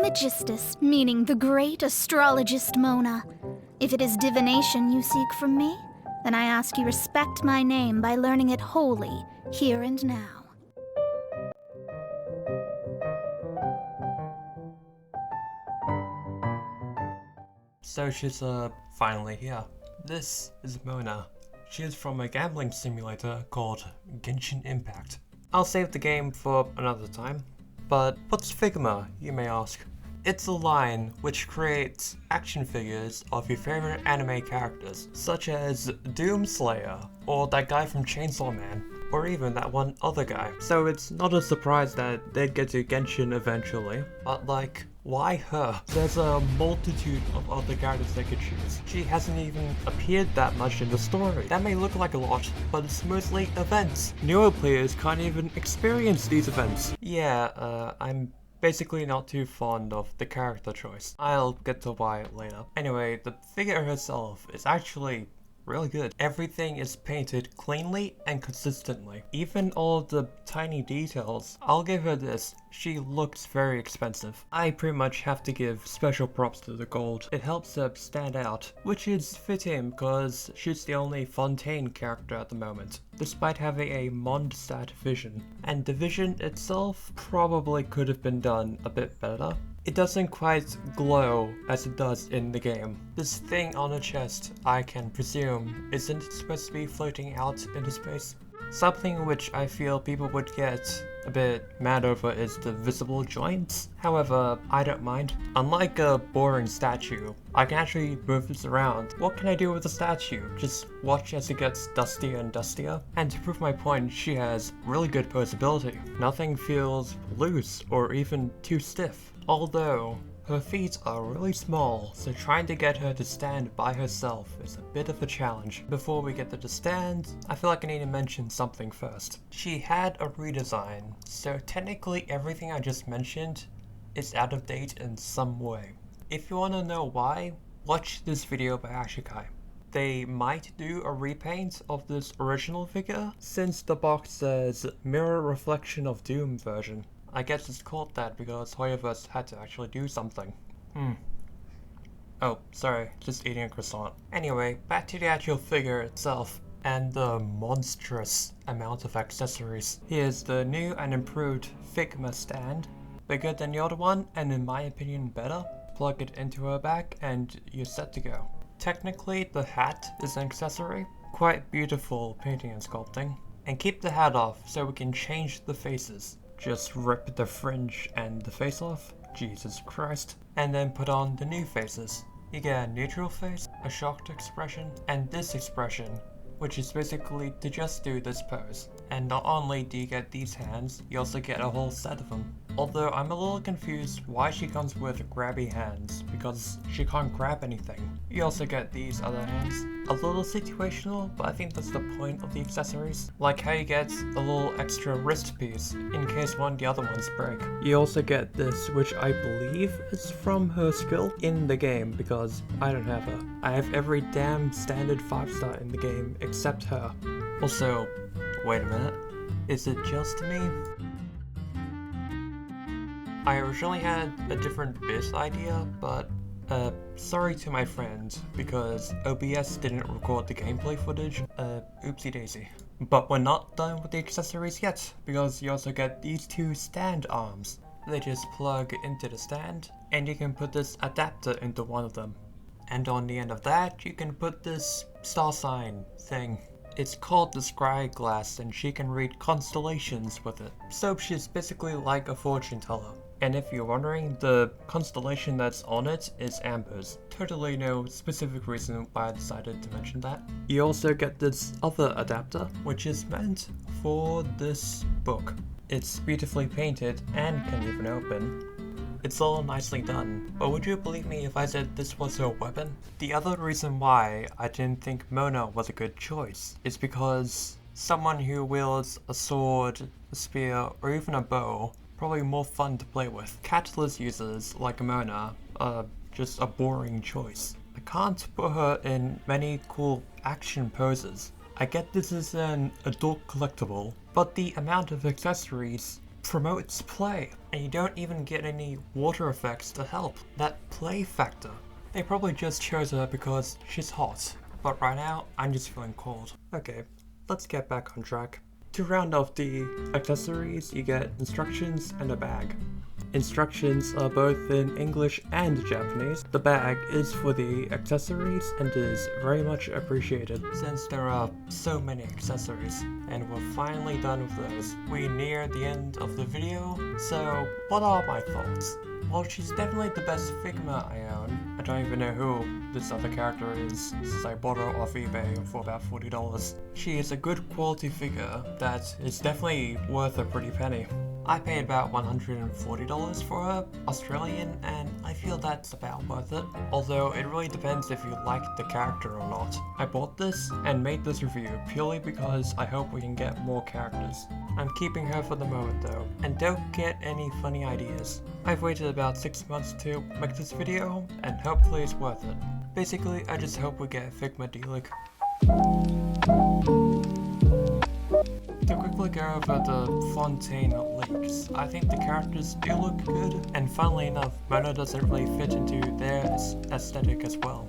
Magistus, meaning the great astrologist Mona. If it is divination you seek from me, then I ask you respect my name by learning it wholly, here and now. So she's finally here. This is Mona. She is from a gambling simulator called Genshin Impact. I'll save the game for another time. But what's Figma, you may ask? It's a line which creates action figures of your favorite anime characters, such as Doomslayer, or that guy from Chainsaw Man, or even that one other guy. So it's not a surprise that they'd get to Genshin eventually, but like, why her? There's a multitude of other characters they could choose. She hasn't even appeared that much in the story. That may look like a lot, but it's mostly events. Newer players can't even experience these events. Yeah, I'm basically not too fond of the character choice. I'll get to why later. Anyway, the figure herself is actually really good. Everything is painted cleanly and consistently. Even all the tiny details. I'll give her this. She looks very expensive. I pretty much have to give special props to the gold. It helps her stand out, which is fitting because she's the only Fontaine character at the moment, despite having a Mondstadt vision. And the vision itself probably could have been done a bit better. It doesn't quite glow as it does in the game. This thing on her chest, I can presume, isn't supposed to be floating out into space. Something which I feel people would get a bit mad over is the visible joints. However, I don't mind. Unlike a boring statue, I can actually move this around. What can I do with a statue? Just watch as it gets dustier and dustier? And to prove my point, she has really good posability. Nothing feels loose or even too stiff. Although, her feet are really small, so trying to get her to stand by herself is a bit of a challenge. Before we get to the stand, I feel like I need to mention something first. She had a redesign, so technically everything I just mentioned is out of date in some way. If you want to know why, watch this video by Ashikai. They might do a repaint of this original figure, since the box says Mirror Reflection of Doom version. I guess it's called that because Hoyoverse had to actually do something. Oh, sorry, just eating a croissant. Anyway, back to the actual figure itself, and the monstrous amount of accessories. Here's the new and improved Figma stand. Bigger than the other one, and in my opinion better. Plug it into her back and you're set to go. Technically, the hat is an accessory. Quite beautiful painting and sculpting. And keep the hat off so we can change the faces. Just rip the fringe and the face off, Jesus Christ, and then put on the new faces. You get a neutral face, a shocked expression, and this expression, which is basically to just do this pose. And not only do you get these hands, you also get a whole set of them. Although I'm a little confused why she comes with grabby hands, because she can't grab anything. You also get these other hands. A little situational, but I think that's the point of the accessories. Like how you get a little extra wrist piece in case one of the other ones break. You also get this, which I believe is from her skill in the game, because I don't have her. I have every damn standard 5-star in the game except her. Also, wait a minute, is it just me? I originally had a different bit idea, but sorry to my friend, because OBS didn't record the gameplay footage, oopsie daisy. But we're not done with the accessories yet, because you also get these two stand arms. They just plug into the stand, and you can put this adapter into one of them. And on the end of that, you can put this star sign thing. It's called the Scry Glass, and she can read constellations with it. So she's basically like a fortune teller. And if you're wondering, the constellation that's on it is Amber's. Totally no specific reason why I decided to mention that. You also get this other adapter, which is meant for this book. It's beautifully painted and can even open. It's all nicely done, but would you believe me if I said this was her weapon? The other reason why I didn't think Mona was a good choice is because someone who wields a sword, a spear, or even a bow probably more fun to play with. Catalyst users like Mona are just a boring choice. I can't put her in many cool action poses. I get this is an adult collectible, but the amount of accessories promotes play, and you don't even get any water effects to help. That play factor. They probably just chose her because she's hot, but right now I'm just feeling cold. Okay, let's get back on track. To round off the accessories, you get instructions and a bag. Instructions are both in English and Japanese. The bag is for the accessories and is very much appreciated since there are so many accessories, and we're finally done with those. We near the end of the video, so what are my thoughts? Well, she's definitely the best Figma I own. I don't even know who this other character is, since I bought her off eBay for about $40. She is a good quality figure that is definitely worth a pretty penny. I paid about $140 for her, Australian, and I feel that's about worth it. Although it really depends if you like the character or not. I bought this and made this review purely because I hope we can get more characters. I'm keeping her for the moment though, and don't get any funny ideas. I've waited about 6 months to make this video, and hopefully it's worth it. Basically, I just hope we get Figma D-League. To quickly go over the Fontaine leaks, I think the characters do look good, and funnily enough, Mona doesn't really fit into their aesthetic as well.